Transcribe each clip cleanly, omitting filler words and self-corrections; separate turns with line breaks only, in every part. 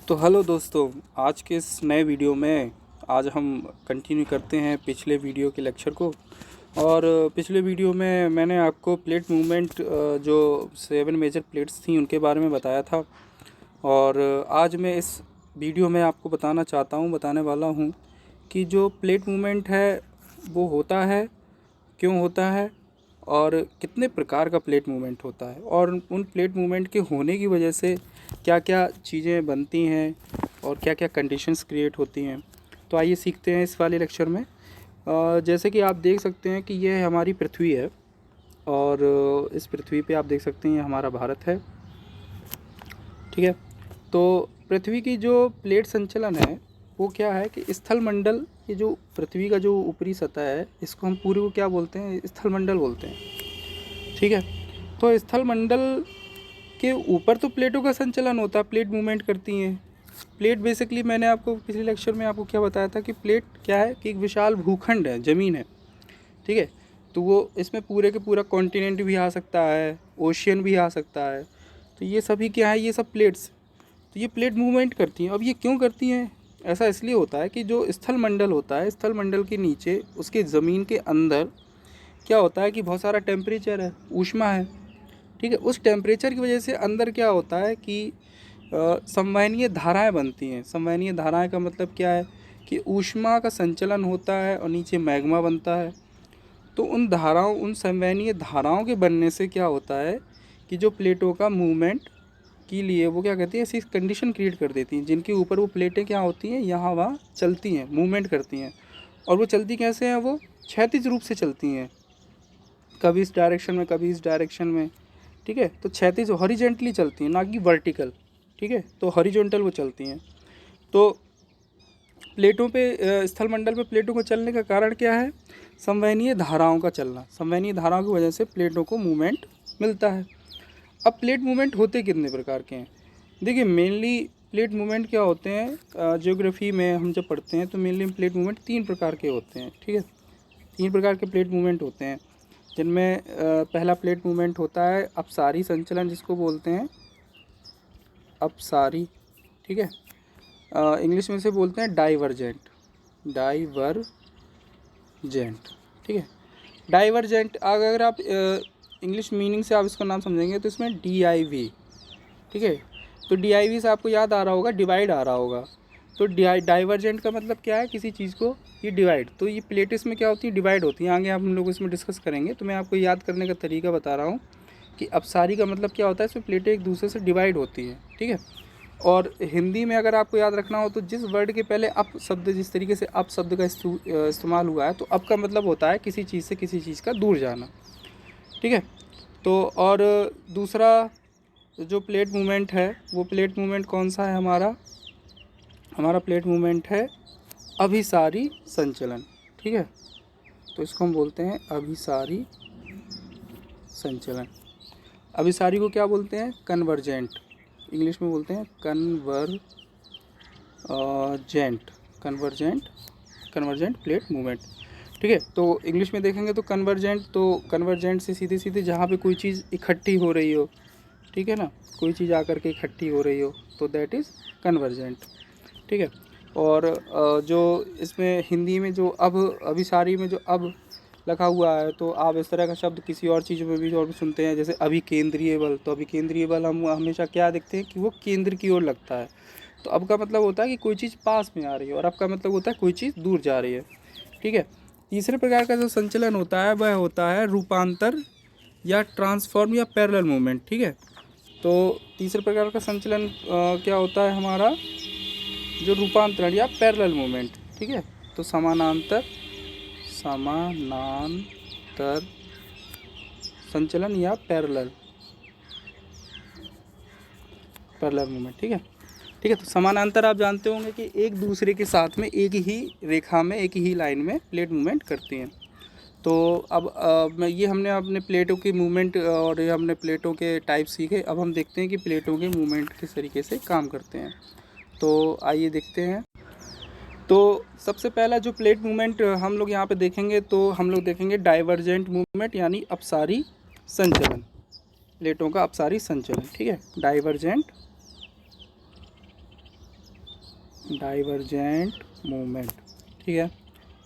तो हेलो दोस्तों, आज के इस नए वीडियो में आज हम कंटिन्यू करते हैं पिछले वीडियो के लेक्चर को। और पिछले वीडियो में मैंने आपको प्लेट मूवमेंट जो 7 मेजर प्लेट्स थी उनके बारे में बताया था। और आज मैं इस वीडियो में आपको बताने वाला हूँ कि जो प्लेट मूवमेंट है वो होता है, क्यों होता है और कितने प्रकार का प्लेट मूवमेंट होता है, और उन प्लेट मूवमेंट के होने की वजह से क्या क्या चीज़ें बनती हैं और क्या क्या कंडीशंस क्रिएट होती हैं। तो आइए सीखते हैं इस वाले लेक्चर में। जैसे कि आप देख सकते हैं कि यह हमारी पृथ्वी है, और इस पृथ्वी पे आप देख सकते हैं ये हमारा भारत है। ठीक है, तो पृथ्वी की जो प्लेट संचलन है वो क्या है कि स्थल मंडल, ये जो पृथ्वी का जो ऊपरी सतह है इसको हम पूरे को क्या बोलते हैं, स्थल मंडल बोलते हैं। ठीक है, तो स्थल मंडल के ऊपर तो प्लेटों का संचलन होता है, प्लेट मूवमेंट करती हैं। प्लेट बेसिकली मैंने आपको पिछले लेक्चर में आपको क्या बताया था कि प्लेट क्या है कि एक विशाल भूखंड है, ज़मीन है। ठीक है, तो वो इसमें पूरे के पूरा कॉन्टिनेंट भी आ सकता है, ओशियन भी आ सकता है। तो ये सभी क्या है, ये सब प्लेट्स, तो ये प्लेट मूवमेंट करती हैं। अब ये क्यों करती हैं? ऐसा इसलिए होता है कि जो स्थल मंडल होता है, स्थल मंडल के नीचे उसके ज़मीन के अंदर क्या होता है कि बहुत सारा टेम्परेचर है, ऊष्मा है। ठीक है, उस टेम्परेचर की वजह से अंदर क्या होता है कि संवहनीय धाराएं बनती हैं। संवहनीय धाराएं का मतलब क्या है कि ऊष्मा का संचलन होता है और नीचे मैग्मा बनता है। तो उन संवहनीय धाराओं के बनने से क्या होता है कि जो प्लेटों का मूवमेंट के लिए वो क्या कहती है, ऐसी कंडीशन क्रिएट कर देती हैं जिनके ऊपर वो प्लेटें क्या होती हैं, यहाँ वहाँ चलती हैं, मूवमेंट करती हैं। और वो चलती कैसे हैं, वो क्षैतिज रूप से चलती हैं, कभी इस डायरेक्शन में कभी इस डायरेक्शन में। ठीक है, तो क्षैतिज हॉरिजेंटली चलती हैं, ना कि वर्टिकल। ठीक है, तो हॉरिजॉन्टल वो चलती हैं। तो प्लेटों पे स्थल मंडल पे प्लेटों को चलने का कारण क्या है, संवहनीय धाराओं का चलना। संवहनीय धाराओं की वजह से प्लेटों को मूवमेंट मिलता है। अब प्लेट मूवमेंट होते कितने प्रकार के हैं? देखिए, मेनली प्लेट मूवमेंट क्या होते हैं, ज्योग्राफी में हम जब पढ़ते हैं तो मेनली प्लेट मूवमेंट 3 प्रकार के होते हैं। ठीक है, 3 प्रकार के प्लेट मूवमेंट होते हैं, जिनमें पहला प्लेट मूवमेंट होता है अपसारी संचलन, जिसको बोलते हैं अपसारी। ठीक है, इंग्लिश में से बोलते हैं डाइवर्जेंट। ठीक है, डाइवर्जेंट अगर आप इंग्लिश मीनिंग से आप इसका नाम समझेंगे तो इसमें DIV। ठीक है, तो DIV से आपको याद आ रहा होगा, डिवाइड आ रहा होगा। तो डाइवर्जेंट का मतलब क्या है, किसी चीज़ को ये डिवाइड, तो ये प्लेट इसमें क्या होती है, डिवाइड होती है। आगे हम लोग इसमें डिस्कस करेंगे, तो मैं आपको याद करने का तरीका बता रहा हूँ कि अपसारी का मतलब क्या होता है, इसमें प्लेटें एक दूसरे से डिवाइड होती हैं। ठीक है, और हिंदी में अगर आपको याद रखना हो तो जिस वर्ड के पहले अप शब्द, जिस तरीके से अप शब्द का इस्तेमाल हुआ है, तो अप का मतलब होता है किसी चीज़ से किसी चीज़ का दूर जाना। ठीक है, तो और दूसरा जो प्लेट मूवमेंट है वो प्लेट मूवमेंट कौन सा है, हमारा प्लेट मूवमेंट है अभिसारी संचलन। ठीक है, तो इसको हम बोलते हैं अभिसारी संचलन। अभिसारी को क्या बोलते हैं, कन्वर्जेंट, इंग्लिश में बोलते हैं कन्वर्जेंट प्लेट मूवमेंट। ठीक है, तो इंग्लिश में देखेंगे तो कन्वर्जेंट से सीधे सीधे जहाँ पे कोई चीज़ इकट्ठी हो रही हो, ठीक है ना, कोई चीज़ आकर के इकट्ठी हो रही हो, तो दैट इज़ कन्वर्जेंट। ठीक है, और जो इसमें हिंदी में जो अभिसारी में जो अब लगा हुआ है, तो आप इस तरह का शब्द किसी और चीज़ में भी और भी सुनते हैं, जैसे अभिकेंद्रीय बल। तो अभिकेंद्रीय बल हम हमेशा क्या देखते हैं कि वो केंद्र की ओर लगता है। तो अब का मतलब होता है कि कोई चीज़ पास में आ रही है, और अब का मतलब होता है कोई चीज़ दूर जा रही है। ठीक है, तीसरे प्रकार का जो संचलन होता है वह होता है रूपांतर या ट्रांसफॉर्म या पैरेलल मूवमेंट। ठीक है, तो तीसरे प्रकार का संचलन क्या होता है हमारा, जो रूपांतरण या पैरेलल मूवमेंट। ठीक है, तो समानांतर संचलन या पैरेलल मूवमेंट। ठीक है, तो समानांतर आप जानते होंगे कि एक दूसरे के साथ में एक ही रेखा में, एक ही लाइन में प्लेट मूवमेंट करती हैं। तो अब ये हमने अपने प्लेटों की मूवमेंट और ये हमने प्लेटों के टाइप सीखे। अब हम देखते हैं कि प्लेटों के मूवमेंट किस तरीके से काम करते हैं। तो आइए देखते हैं। तो सबसे पहला जो प्लेट मूवमेंट हम लोग यहाँ पे देखेंगे, तो हम लोग देखेंगे डाइवर्जेंट मूवमेंट, यानी अपसारी संचलन, प्लेटों का अपसारी संचलन। ठीक है, डाइवर्जेंट डाइवर्जेंट मूवमेंट। ठीक है,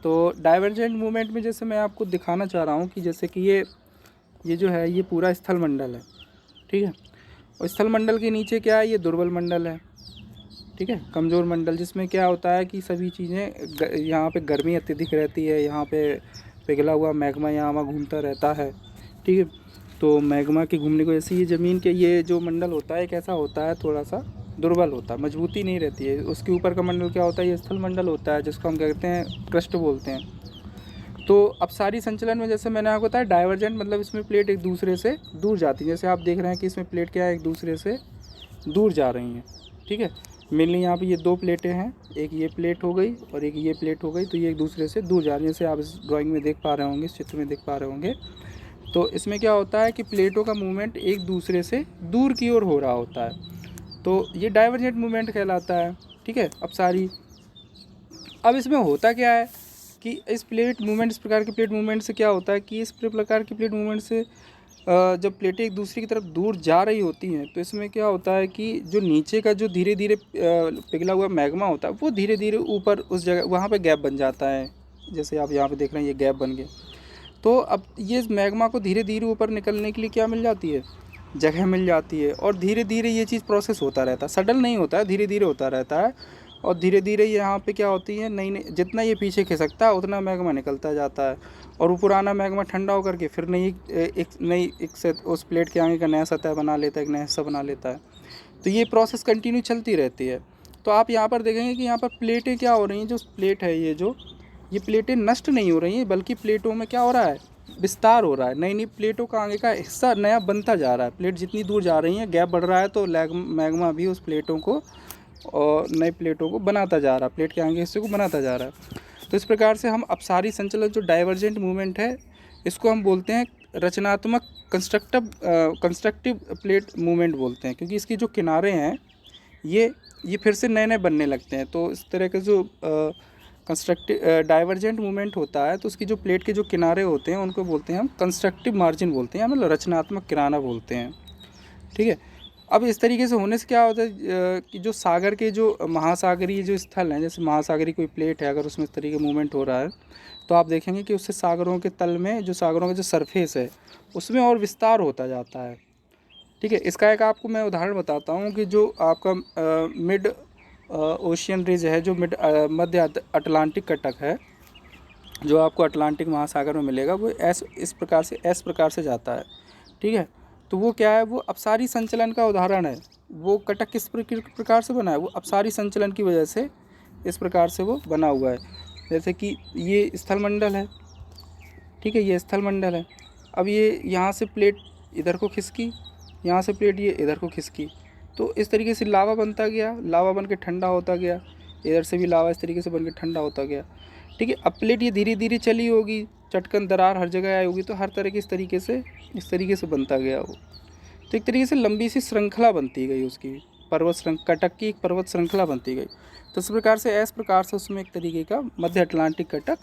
तो डाइवर्जेंट मूवमेंट में जैसे मैं आपको दिखाना चाह रहा हूँ कि जैसे कि ये जो है ये पूरा स्थल मंडल है। ठीक है, और स्थल मंडल के नीचे क्या है, ये दुर्बल मंडल है। ठीक है, कमज़ोर मंडल, जिसमें क्या होता है कि सभी चीज़ें यहाँ पे गर्मी अत्यधिक रहती है, यहाँ पे पिघला हुआ मैग्मा यहाँ वहाँ घूमता रहता है। ठीक है, तो मैग्मा के घूमने की वजह से ये ज़मीन के ये जो मंडल होता है कैसा होता है, थोड़ा सा दुर्बल होता है, मजबूती नहीं रहती है। उसके ऊपर का मंडल क्या होता है, ये स्थल मंडल होता है, जिसको हम कहते हैं क्रस्ट बोलते हैं। तो अपसारी संचलन में जैसे मैंने आपको बताया, डाइवर्जेंट मतलब इसमें प्लेट एक दूसरे से दूर जाती है। जैसे आप देख रहे हैं कि इसमें प्लेट क्या है, एक दूसरे से दूर जा रही हैं। ठीक है, मेनली यहाँ पे ये दो प्लेटें हैं, एक ये प्लेट हो गई और एक ये प्लेट हो गई, तो ये एक दूसरे से दूर जा रही है। जैसे आप इस ड्राइंग में देख पा रहे होंगे, इस चित्र में देख पा रहे होंगे। तो इसमें क्या होता है कि प्लेटों का मूवमेंट एक दूसरे से दूर की ओर हो रहा होता है, तो ये डाइवर्जेंट मूवमेंट कहलाता है। ठीक है, अब इसमें होता क्या है कि इस प्रकार के प्लेट मूवमेंट से क्या होता है कि इस प्रकार की प्लेट मूवमेंट से जब प्लेटें एक दूसरे की तरफ दूर जा रही होती हैं, तो इसमें क्या होता है कि जो नीचे का जो धीरे धीरे पिघला हुआ मैग्मा होता है, वो धीरे धीरे ऊपर उस जगह वहाँ पे गैप बन जाता है। जैसे आप यहाँ पे देख रहे हैं, ये गैप बन गए। तो अब ये मैग्मा को धीरे धीरे ऊपर निकलने के लिए क्या मिल जाती है, जगह मिल जाती है, और धीरे धीरे ये चीज़ प्रोसेस होता रहता है, सडन नहीं होता है, धीरे धीरे होता रहता है। और धीरे धीरे यहाँ पे क्या होती है, नई नई, जितना ये पीछे खिसकता है उतना मैग्मा निकलता जाता है, और वो पुराना मैग्मा ठंडा होकर के फिर एक उस प्लेट के आगे का नया सतह बना लेता है, एक नया हिस्सा बना लेता है। तो ये प्रोसेस कंटिन्यू चलती रहती है। तो आप यहाँ पर देखेंगे कि यहाँ पर प्लेटें क्या हो रही हैं, जो प्लेट है ये प्लेटें नष्ट नहीं हो रही हैं, बल्कि प्लेटों में क्या हो रहा है, विस्तार हो रहा है। नई नई प्लेटों का आगे का हिस्सा नया बनता जा रहा है। प्लेट जितनी दूर जा रही हैं, गैप बढ़ रहा है, तो मैग्मा भी उस प्लेटों को और नई प्लेटों को बनाता जा रहा है, प्लेट के आगे हिस्से को बनाता जा रहा है। तो इस प्रकार से हम अपसारी संचलन, जो डाइवर्जेंट मूवमेंट है, इसको हम बोलते हैं रचनात्मक कंस्ट्रक्टिव प्लेट मूवमेंट बोलते हैं, क्योंकि इसकी जो किनारे हैं ये फिर से नए नए बनने लगते हैं। तो इस तरह के जो डाइवर्जेंट मूवमेंट होता है, तो उसकी जो प्लेट के जो किनारे होते हैं उनको बोलते हैं हम कंस्ट्रक्टिव मार्जिन बोलते हैं, मतलब रचनात्मक किनारा बोलते हैं। ठीक है, अब इस तरीके से होने से क्या होता है कि जो सागर के जो महासागरीय जो स्थल हैं, जैसे महासागरीय कोई प्लेट है, अगर उसमें इस तरीके मूवमेंट हो रहा है, तो आप देखेंगे कि उससे सागरों के तल में, जो सागरों का जो सरफेस है, उसमें और विस्तार होता जाता है। ठीक है, इसका एक आपको मैं उदाहरण बताता हूँ कि जो आपका मिड ओशियन रिज है, जो मध्य अटलांटिक कटक है, जो आपको अटलांटिक महासागर में मिलेगा, वो इस प्रकार से जाता है। ठीक है, तो वो क्या है, वो अपसारी संचलन का उदाहरण है। वो कटक किस प्रकार से बना है, वो अपसारी संचलन की वजह से इस प्रकार से वो बना हुआ है। जैसे कि ये स्थल मंडल है। ठीक है, ये स्थल मंडल है। अब ये यहाँ से प्लेट इधर को खिसकी, यहाँ से प्लेट ये इधर को खिसकी, तो इस तरीके से लावा बनता गया, लावा बन के ठंडा होता गया, इधर से भी लावा इस तरीके से बन के ठंडा होता गया। ठीक है, अब प्लेट ये धीरे धीरे चली होगी, चटकन दरार हर जगह आई होगी, तो हर तरह के इस तरीके से बनता गया वो। तो एक तरीके से लंबी सी श्रृंखला बनती गई उसकी, कटक की एक पर्वत श्रृंखला बनती गई। तो इस प्रकार से उसमें एक तरीके का मध्य अटलांटिक कटक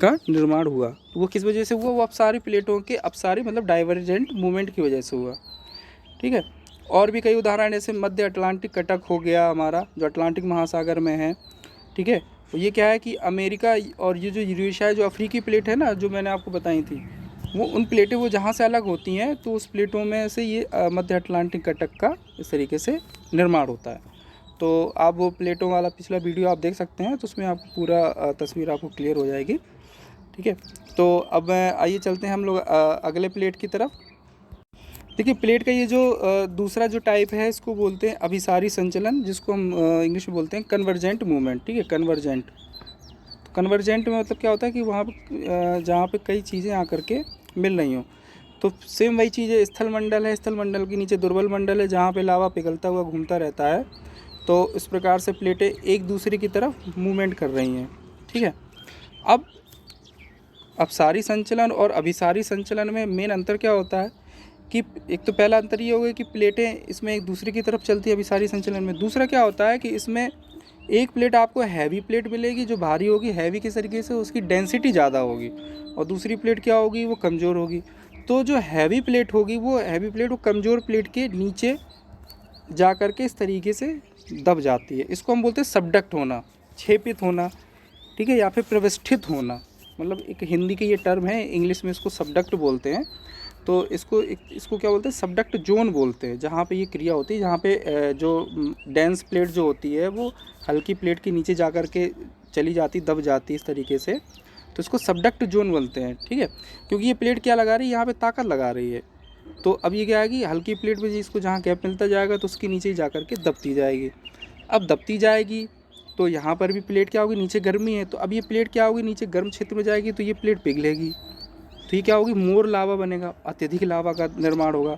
का निर्माण हुआ। तो वो किस वजह से हुआ, वो अपसारी प्लेटों के अपसारी मतलब डाइवर्जेंट मूवमेंट की वजह से हुआ। ठीक है, और भी कई उदाहरण, जैसे मध्य अटलांटिक कटक हो गया हमारा, जो अटलांटिक महासागर में है। ठीक है, तो ये क्या है कि अमेरिका और ये जो यूरेशिया है, जो अफ्रीकी प्लेट है ना, जो मैंने आपको बताई थी, वो उन प्लेटें वो जहाँ से अलग होती हैं, तो उस प्लेटों में से ये मध्य अटलांटिक कटक का इस तरीके से निर्माण होता है। तो आप वो प्लेटों वाला पिछला वीडियो आप देख सकते हैं, तो उसमें आपको पूरा तस्वीर आपको क्लियर हो जाएगी। ठीक है, तो अब आइए चलते हैं हम लोग अगले प्लेट की तरफ। देखिए, प्लेट का ये जो दूसरा जो टाइप है, इसको बोलते हैं अभिसारी संचलन, जिसको हम इंग्लिश में बोलते हैं कन्वर्जेंट मूवमेंट। ठीक है, कन्वर्जेंट। तो कन्वर्जेंट में मतलब क्या होता है कि वहाँ पर जहाँ पे कई चीज़ें आकर के मिल रही हों, तो सेम वही चीज़ है। स्थल मंडल है, स्थल मंडल के नीचे दुर्बल मंडल है, जहाँ पे लावा पिघलता हुआ घूमता रहता है। तो इस प्रकार से प्लेटें एक दूसरे की तरफ मूवमेंट कर रही हैं। ठीक है, अब अपसारी संचलन और अभिसारी संचलन में मेन अंतर क्या होता है कि एक तो पहला अंतर ये होगा कि प्लेटें इसमें एक दूसरे की तरफ चलती है अभिसारी संचलन में। दूसरा क्या होता है कि इसमें एक प्लेट आपको हैवी प्लेट मिलेगी, जो भारी होगी, हैवी के तरीके से उसकी डेंसिटी ज़्यादा होगी, और दूसरी प्लेट क्या होगी, वो कमज़ोर होगी। तो जो हैवी प्लेट होगी, वो कमज़ोर प्लेट के नीचे जा कर के इस तरीके से दब जाती है। इसको हम बोलते हैं सबडक्ट होना, छेपित होना, ठीक है, या फिर प्रविष्ठित होना। मतलब एक हिंदी के ये टर्म है, इंग्लिश में इसको सबडक्ट बोलते हैं। तो इसको क्या बोलते हैं, सबडक्ट जोन बोलते हैं, जहाँ पे ये क्रिया होती है, जहाँ पे जो डेंस प्लेट जो होती है वो हल्की प्लेट के नीचे जा कर के चली जाती, दब जाती इस तरीके से, तो इसको सबडक्ट जोन बोलते हैं, ठीक है। क्योंकि ये प्लेट क्या लगा रही है, यहाँ पे ताकत लगा रही है। तो अब ये क्या है कि हल्की प्लेट में इसको जहाँ गैप मिलता जाएगा तो उसके नीचे ही जा कर के दबती जाएगी। अब दबती जाएगी तो यहाँ पर भी प्लेट क्या होगी, नीचे गर्मी है, तो अब ये प्लेट क्या होगी, नीचे गर्म क्षेत्र में जाएगी तो ये प्लेट पिघलेगी। तो ये क्या होगी, मोर लावा बनेगा, अत्यधिक लावा का निर्माण होगा।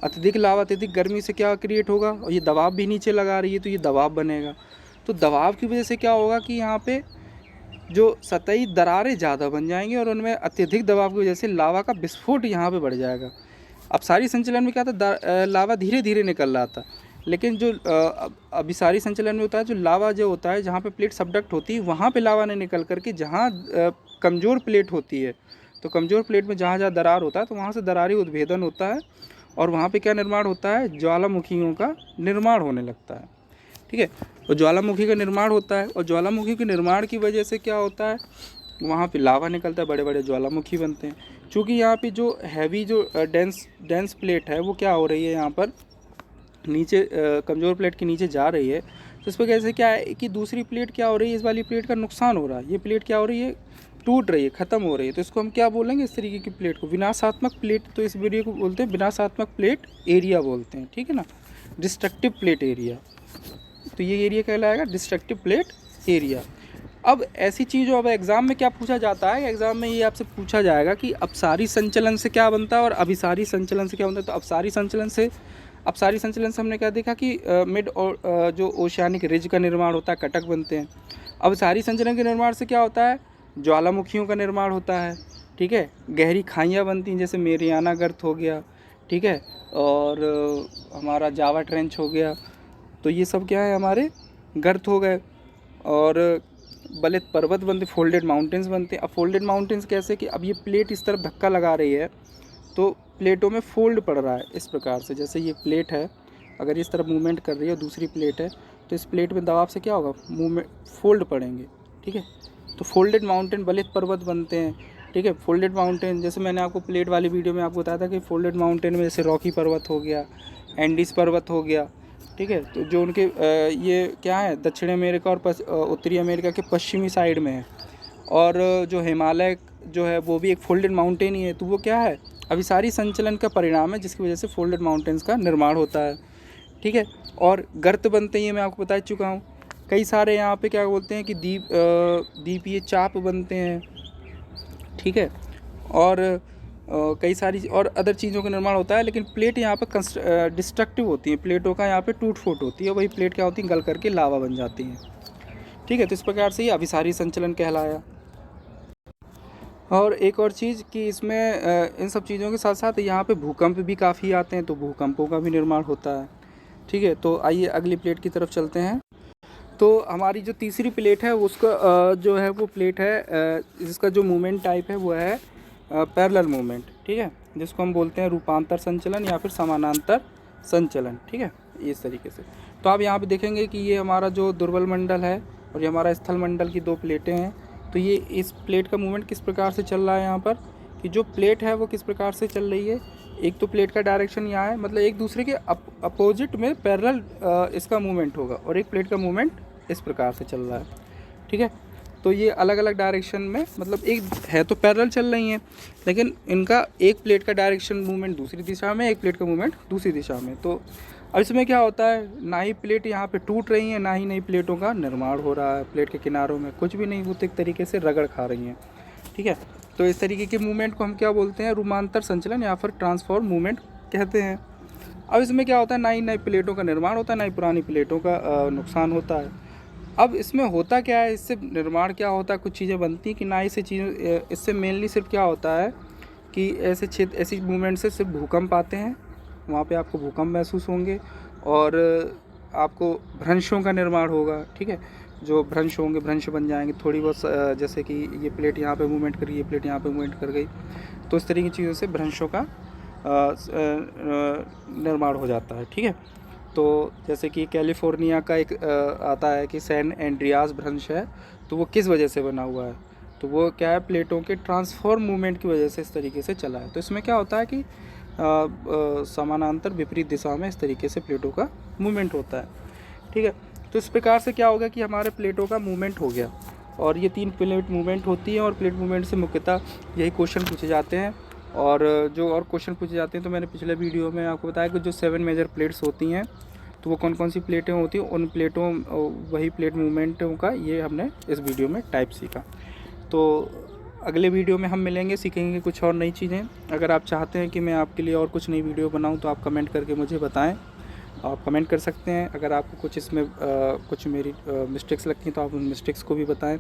अत्यधिक लावा अत्यधिक गर्मी से क्या क्रिएट होगा, और ये दबाव भी नीचे लगा रही है तो ये दबाव बनेगा। तो दबाव की वजह से क्या होगा कि यहाँ पे जो सतही दरारें ज़्यादा बन जाएंगी और उनमें अत्यधिक दबाव की वजह से लावा का विस्फोट यहाँ पे बढ़ जाएगा। अपसारी संचलन में क्या था, लावा धीरे धीरे निकल रहा था, लेकिन जो अभिसारी संचलन में होता है, जो लावा जो होता है, जहाँ पे प्लेट सबडक्ट होती है वहाँ पे लावा नहीं निकल करके जहाँ कमज़ोर प्लेट होती है, तो कमज़ोर प्लेट में जहाँ जहाँ दरार होता है तो वहाँ से दरारी उद्भेदन होता है और वहाँ पे क्या निर्माण होता है, ज्वालामुखियों का निर्माण होने लगता है, ठीक है। और ज्वालामुखी का निर्माण होता है और ज्वालामुखी के निर्माण की वजह से क्या होता है, वहाँ पे लावा निकलता है, बड़े बड़े ज्वालामुखी बनते हैं। चूँकि यहाँ पे जो हैवी जो डेंस प्लेट है वो क्या हो रही है, यहाँ पर नीचे कमज़ोर प्लेट के नीचे जा रही है, तो इस पर कैसे क्या है कि दूसरी प्लेट क्या हो रही है, इस वाली प्लेट का नुकसान हो रहा है, ये प्लेट क्या हो रही है, टूट रही है, ख़त्म हो रही है। तो इसको हम क्या बोलेंगे, इस तरीके की प्लेट को विनाशात्मक प्लेट, तो इस वीडियो को बोलते हैं विनाशात्मक प्लेट एरिया बोलते हैं, ठीक है ना, डिस्ट्रक्टिव प्लेट एरिया। तो ये एरिया कहलाएगा डिस्ट्रक्टिव प्लेट एरिया। अब ऐसी चीज़ जो अब एग्ज़ाम में क्या पूछा जाता है, एग्ज़ाम में ये आपसे पूछा जाएगा कि अपसारी संचलन से क्या बनता है और अभिसारी संचलन से क्या बनता है। तो अपसारी संचलन से हमने क्या देखा कि मिड और जो ओशियानिक रिज का निर्माण होता है, कटक बनते हैं। अभिसारी संचलन के निर्माण से क्या होता है, ज्वालामुखियों का निर्माण होता है, ठीक है, गहरी खाइयाँ बनती हैं, जैसे मेरियाना गर्त हो गया, ठीक है, और हमारा जावा ट्रेंच हो गया। तो ये सब क्या है, हमारे गर्त हो गए। और बलित पर्वत बनते, फोल्डेड माउंटेन्स बनते हैं। अब फोल्डेड माउंटेन्स कैसे कि अब ये प्लेट इस तरफ धक्का लगा रही है तो प्लेटों में फोल्ड पड़ रहा है इस प्रकार से, जैसे ये प्लेट है, अगर इस तरफ मूवमेंट कर रही है, दूसरी प्लेट है, तो इस प्लेट में दबाव से क्या होगा, मूवमेंट फोल्ड पड़ेंगे, ठीक है। तो फोल्डेड माउंटेन बलित पर्वत बनते हैं, ठीक है। फोल्डेड माउंटेन जैसे मैंने आपको प्लेट वाली वीडियो में आपको बताया था कि फोल्डेड माउंटेन में जैसे रॉकी पर्वत हो गया, एंडीज पर्वत हो गया, ठीक है। तो जो उनके ये क्या है, दक्षिण अमेरिका और उत्तरी अमेरिका के पश्चिमी साइड में है। और जो हिमालय जो है वो भी एक फोल्डेड माउंटेन ही है। तो वो क्या है, अभिसारी संचलन का परिणाम है, जिसकी वजह से फोल्डेड माउंटेन्स का निर्माण होता है, ठीक है। और गर्त बनते हैं, ये मैं आपको बता चुका हूँ। कई सारे यहाँ पे क्या बोलते हैं कि दीपीय चाप बनते हैं, ठीक है। और कई सारी और अदर चीज़ों का निर्माण होता है, लेकिन प्लेट यहाँ पर डिस्ट्रक्टिव होती है, प्लेटों का यहाँ पे टूट फूट होती है, वही प्लेट क्या होती है, गल करके लावा बन जाती हैं, ठीक है। तो इस प्रकार से ये अभिसारी संचलन कहलाया। और एक और चीज़ कि इसमें इन सब चीज़ों के साथ साथ यहाँ पे भूकंप भी काफ़ी आते हैं, तो भूकंपों का भी निर्माण होता है, ठीक है। तो आइए अगली प्लेट की तरफ चलते हैं। तो हमारी जो तीसरी प्लेट है उसका जो है वो प्लेट है जिसका जो मूवमेंट टाइप है वो है पैरेलल मूवमेंट, ठीक है, जिसको हम बोलते हैं रूपांतर संचलन या फिर समानांतर संचलन, ठीक है, इस तरीके से। तो आप यहाँ पे देखेंगे कि ये हमारा जो दुर्बल मंडल है और ये हमारा स्थल मंडल की दो प्लेटें हैं। तो ये इस प्लेट का मूवमेंट किस प्रकार से चल रहा है यहाँ पर, कि जो प्लेट है वो किस प्रकार से चल रही है। एक तो प्लेट का डायरेक्शन यहाँ है, मतलब एक दूसरे के अपोजिट में पैरेलल इसका मूवमेंट होगा, और एक प्लेट का मूवमेंट इस प्रकार से चल रहा है, ठीक है। तो ये अलग अलग डायरेक्शन में, मतलब एक है तो पैरेलल चल रही हैं, लेकिन इनका एक प्लेट का डायरेक्शन मूवमेंट दूसरी दिशा में, एक प्लेट का मूवमेंट दूसरी दिशा में। तो अब इसमें क्या होता है, ना ही प्लेट यहाँ पे टूट रही हैं, ना ही नई प्लेटों का निर्माण हो रहा है। प्लेट के किनारों में कुछ भी नहीं, वो एक तरीके से रगड़ खा रही हैं, ठीक है। तो इस तरीके के मूवमेंट को हम क्या बोलते हैं, रूपांतर संचलन या फिर ट्रांसफॉर्म मूवमेंट कहते हैं। अब इसमें क्या होता है, ना ही नई प्लेटों का निर्माण होता है, ना ही पुरानी प्लेटों का नुकसान होता है। अब इसमें होता क्या है, इससे निर्माण क्या होता है, कुछ चीज़ें बनती हैं कि ना, इससे मेनली सिर्फ क्या होता है कि ऐसी मूवमेंट से सिर्फ भूकंप आते हैं, वहाँ पे आपको भूकंप महसूस होंगे और आपको भ्रंशों का निर्माण होगा, ठीक है। जो भ्रंश होंगे, भ्रंश बन जाएंगे थोड़ी बहुत, जैसे कि ये प्लेट यहाँ पे मूवमेंट करी, ये प्लेट यहाँ पे मूवमेंट कर गई, तो इस तरीके की चीज़ों से भ्रंशों का निर्माण हो जाता है, ठीक है। तो जैसे कि कैलिफोर्निया का एक आता है कि सैन एंड्रियास भ्रंश है, तो वो किस वजह से बना हुआ है, तो वो क्या है, प्लेटों के ट्रांसफॉर्म मूवमेंट की वजह से इस तरीके से चला है। तो इसमें क्या होता है कि समानांतर विपरीत दिशा में इस तरीके से प्लेटों का मूवमेंट होता है, ठीक है। तो इस प्रकार से क्या होगा कि हमारे प्लेटों का मूवमेंट हो गया, और ये 3 प्लेट मूवमेंट होती है, और प्लेट मूवमेंट से मुख्यतः यही क्वेश्चन पूछे जाते हैं। और जो और क्वेश्चन पूछे जाते हैं, तो मैंने पिछले वीडियो में आपको बताया कि जो 7 मेजर प्लेट्स होती हैं, तो वो कौन कौन सी प्लेटें होती हैं, उन प्लेटों वही प्लेट मूवमेंटों का ये हमने इस वीडियो में टाइप सीखा। तो अगले वीडियो में हम मिलेंगे, सीखेंगे कुछ और नई चीज़ें। अगर आप चाहते हैं कि मैं आपके लिए और कुछ नई वीडियो बनाऊं, तो आप कमेंट करके मुझे बताएं। आप कमेंट कर सकते हैं। अगर आपको कुछ इसमें कुछ मेरी मिस्टेक्स लगती हैं, तो आप उन मिस्टेक्स को भी बताएं।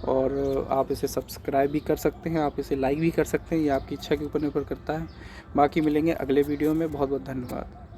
और आप इसे सब्सक्राइब भी कर सकते हैं, आप इसे लाइक भी कर सकते हैं, ये आपकी इच्छा के ऊपर निर्भर करता है। बाकी मिलेंगे अगले वीडियो में। बहुत बहुत धन्यवाद।